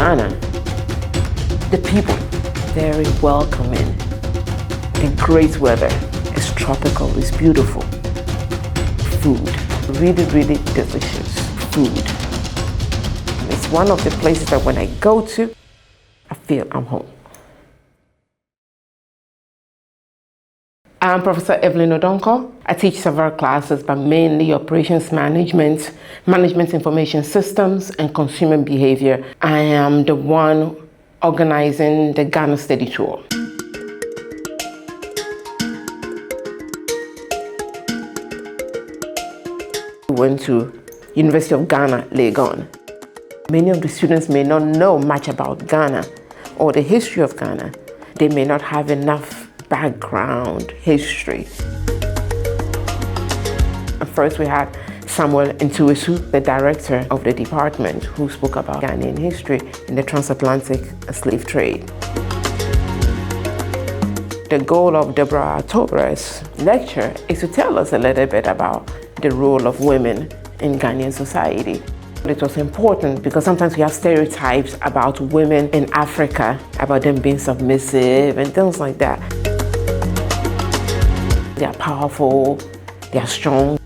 Ghana, the people, very welcoming. The great weather, it's tropical, it's beautiful. Food, really, really delicious food. It's one of the places that when I go to, I feel I'm home. I'm Professor Evelyn Odonkor. I teach several classes, but mainly operations management, management information systems, and consumer behavior. I am the one organizing the Ghana study tour. We went to University of Ghana, Legon. Many of the students may not know much about Ghana or the history of Ghana. They may not have enough background history. First, we had Samuel Ntuisu, the director of the department, who spoke about Ghanaian history in the transatlantic slave trade. The goal of Deborah Atobra's lecture is to tell us a little bit about the role of women in Ghanaian society. It was important because sometimes we have stereotypes about women in Africa, about them being submissive and things like that. They are powerful, they are strong.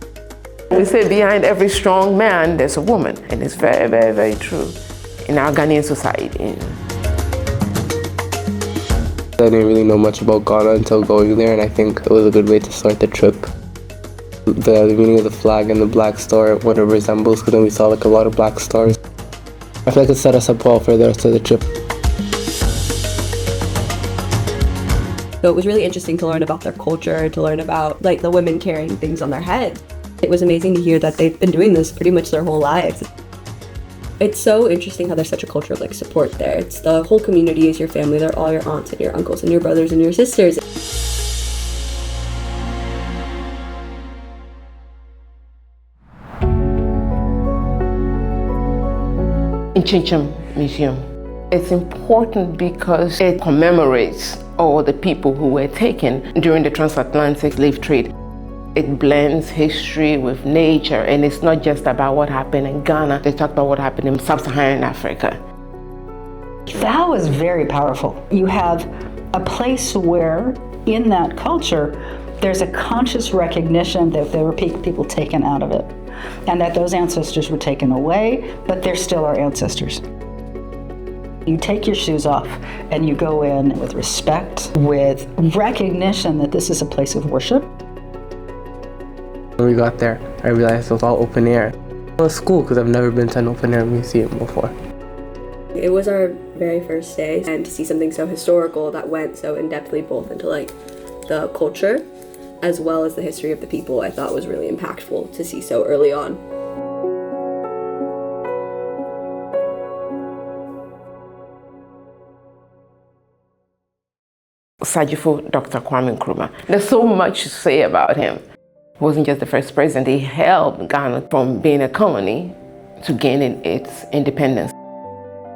We say behind every strong man, there's a woman, and it's very, very, very true in our Ghanaian society. I didn't really know much about Ghana until going there, and I think it was a good way to start the trip. The meaning of the flag and the black star, what it resembles, because then we saw like a lot of black stars. I feel like it set us up well for the rest of the trip. So it was really interesting to learn about their culture, to learn about like the women carrying things on their heads. It was amazing to hear that they've been doing this pretty much their whole lives. It's so interesting how there's such a culture of like support there. It's the whole community is your family. They're all your aunts and your uncles and your brothers and your sisters. Nkyinkyim Museum. It's important because it commemorates all the people who were taken during the transatlantic slave trade. It blends history with nature, and it's not just about what happened in Ghana. They talk about what happened in sub-Saharan Africa. That was very powerful. You have a place where, in that culture, there's a conscious recognition that there were people taken out of it, and that those ancestors were taken away, but they're still our ancestors. You take your shoes off and you go in with respect, with recognition that this is a place of worship. When we got there, I realized it was all open air. It was cool because I've never been to an open air museum before. It was our very first day, and to see something so historical that went so in-depthly both into like the culture as well as the history of the people, I thought was really impactful to see so early on. Sajifo Dr. Kwame Nkrumah. There's so much to say about him. He wasn't just the first president. He helped Ghana from being a colony to gaining its independence.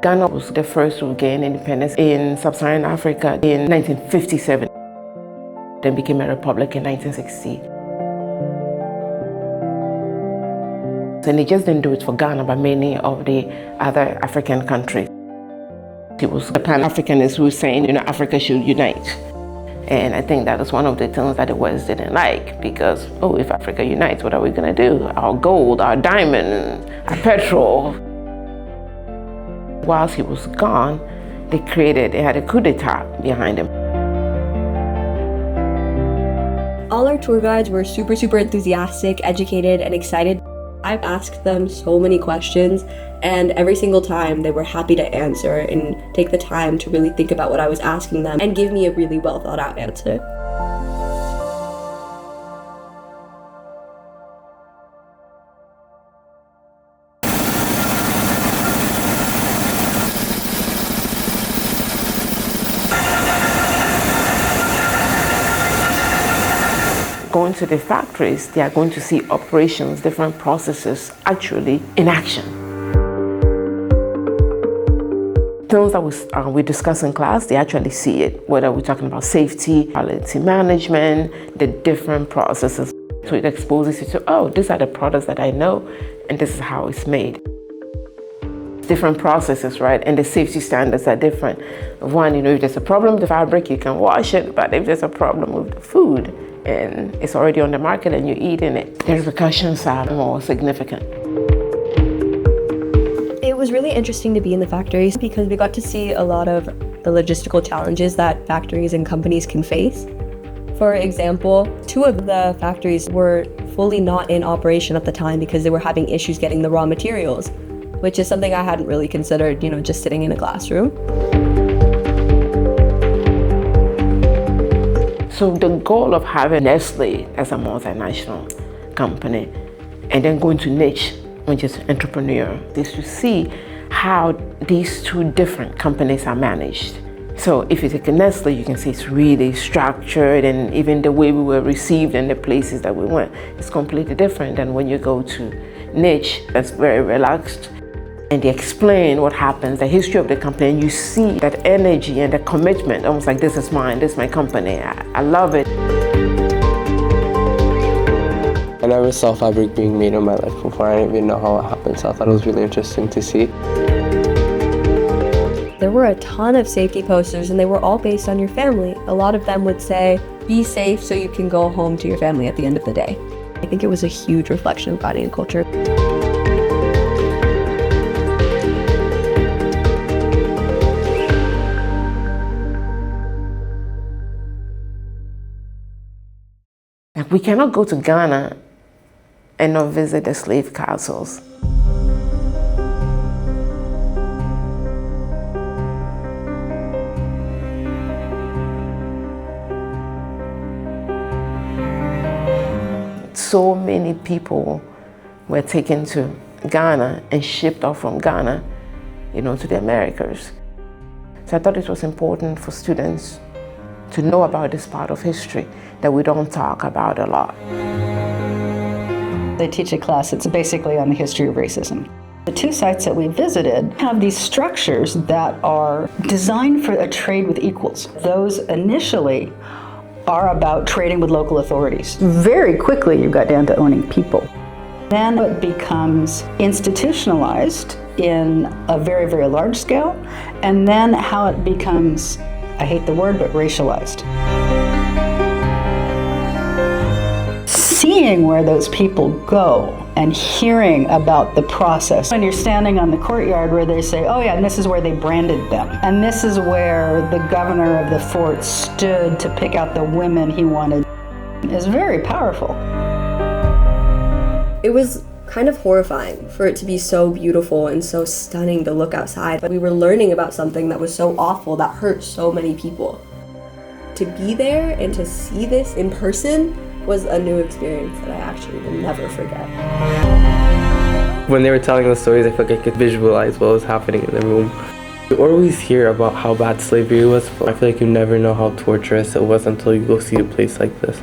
Ghana was the first to gain independence in sub-Saharan Africa in 1957. Then became a republic in 1960. And they just didn't do it for Ghana, but many of the other African countries. It was the Pan-Africanists who were saying, Africa should unite. And I think that was one of the things that the West didn't like, because, if Africa unites, what are we going to do? Our gold, our diamond, our petrol. Whilst he was gone, they had a coup d'etat behind him. All our tour guides were super, super enthusiastic, educated, and excited. I've asked them so many questions, and every single time they were happy to answer and take the time to really think about what I was asking them and give me a really well thought out answer. Going to the factories, they are going to see operations, different processes actually in action. Things that we discuss in class, they actually see it, whether we're talking about safety, quality management, the different processes. So it exposes you to, these are the products that I know, and this is how it's made. different processes, right? And the safety standards are different. One, if there's a problem with the fabric, you can wash it, but if there's a problem with the food and it's already on the market and you're eating it, the repercussions are more significant. It was really interesting to be in the factories because we got to see a lot of the logistical challenges that factories and companies can face. For example, 2 of the factories were fully not in operation at the time because they were having issues getting the raw materials, which is something I hadn't really considered, just sitting in a classroom. So the goal of having Nestle as a multinational company and then going to niche, which is entrepreneur, is to see how these 2 different companies are managed. So if you take a Nestle, you can see it's really structured, and even the way we were received and the places that we went is completely different than when you go to niche, that's very relaxed. And they explain what happens, the history of the company, and you see that energy and the commitment, almost like this is mine, this is my company. I love it. I never saw fabric being made in my life before. I didn't even know how it happened, so I thought it was really interesting to see. There were a ton of safety posters and they were all based on your family. A lot of them would say, be safe so you can go home to your family at the end of the day. I think it was a huge reflection of Ghanaian culture. We cannot go to Ghana and not visit the slave castles. So many people were taken to Ghana and shipped off from Ghana, to the Americas. So I thought it was important for students to know about this part of history that we don't talk about a lot. They teach a class that's basically on the history of racism. The 2 sites that we visited have these structures that are designed for a trade with equals. Those initially are about trading with local authorities. Very quickly you got down to owning people. Then it becomes institutionalized in a very, very large scale, and then how it becomes, I hate the word, but racialized. Seeing where those people go and hearing about the process. When you're standing on the courtyard where they say, oh yeah, and this is where they branded them. And this is where the governor of the fort stood to pick out the women he wanted. It's very powerful. It was kind of horrifying for it to be so beautiful and so stunning to look outside. But we were learning about something that was so awful that hurt so many people. To be there and to see this in person was a new experience that I actually will never forget. When they were telling the stories, I felt like I could visualize what was happening in the room. You always hear about how bad slavery was, but I feel like you never know how torturous it was until you go see a place like this.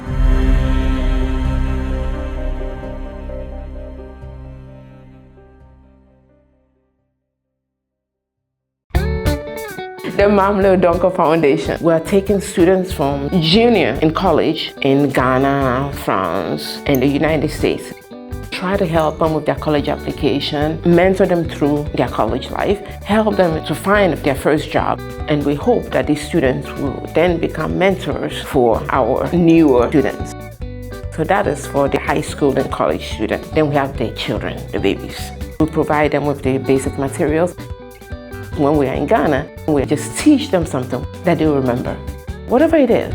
The Odonkor Foundation. We're taking students from junior in college in Ghana, France, and the United States. Try to help them with their college application, mentor them through their college life, help them to find their first job. And we hope that these students will then become mentors for our newer students. So that is for the high school and college students. Then we have the children, the babies. We provide them with the basic materials. When we are in Ghana, we just teach them something that they will remember, whatever it is.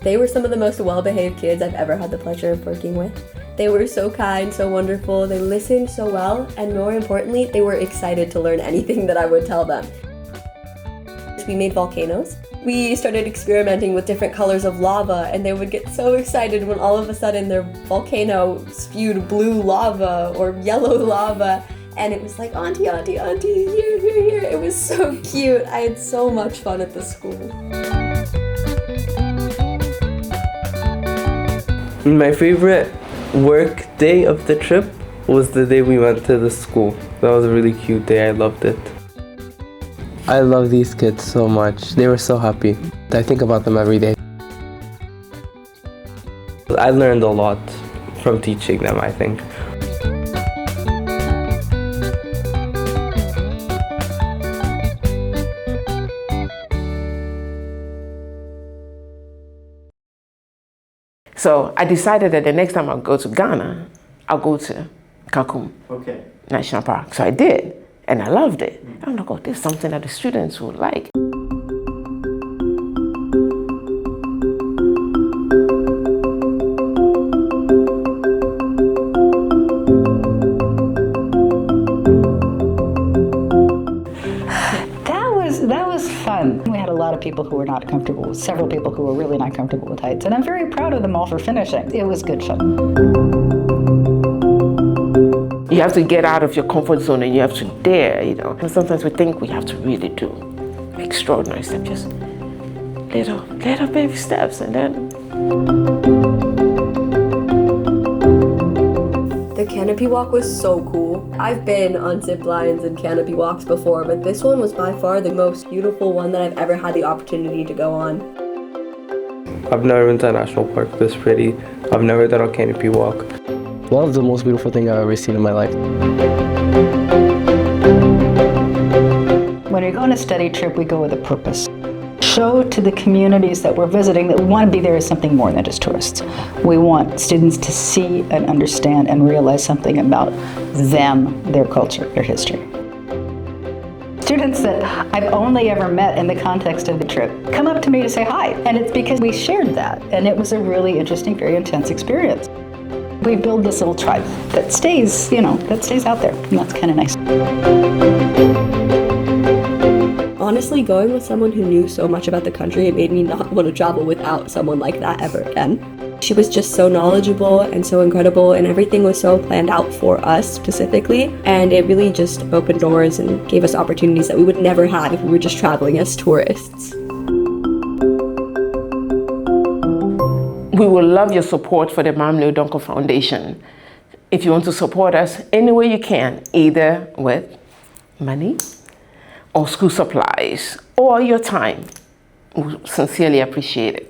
They were some of the most well-behaved kids I've ever had the pleasure of working with. They were so kind, so wonderful, they listened so well, and more importantly, they were excited to learn anything that I would tell them. We made volcanoes. We started experimenting with different colors of lava, and they would get so excited when all of a sudden their volcano spewed blue lava or yellow lava. And it was like, auntie, auntie, auntie, here, here, here. It was so cute. I had so much fun at the school. My favorite work day of the trip was the day we went to the school. That was a really cute day. I loved it. I love these kids so much. They were so happy. I think about them every day. I learned a lot from teaching them, I think. So I decided that the next time I go to Ghana, I'll go to Kakum National Park. So I did, and I loved it. I'm like, oh, this is something that the students would like. That was fun. We had a lot of people who were not comfortable, several people who were really not comfortable with heights, and I'm very proud of them all for finishing. It was good fun. You have to get out of your comfort zone and you have to dare, you know. And sometimes we think we have to really do extraordinary steps, just little baby steps, and then. The canopy walk was so cool. I've been on zip lines and canopy walks before, but this one was by far the most beautiful one that I've ever had the opportunity to go on. I've never been to a national park this pretty. I've never done a canopy walk. That was the most beautiful thing I've ever seen in my life. When we go on a study trip, we go with a purpose. Show to the communities that we're visiting that we want to be there as something more than just tourists. We want students to see and understand and realize something about them, their culture, their history. Students that I've only ever met in the context of the trip come up to me to say hi, and it's because we shared that, and it was a really interesting, very intense experience. We build this little tribe that stays, that stays out there, and that's kind of nice. Honestly, going with someone who knew so much about the country, it made me not want to travel without someone like that ever again. She was just so knowledgeable and so incredible, and everything was so planned out for us specifically, and it really just opened doors and gave us opportunities that we would never have if we were just traveling as tourists. We would love your support for the Mamle Odonkor Foundation. If you want to support us any way you can, either with money or school supplies or your time, we sincerely appreciate it.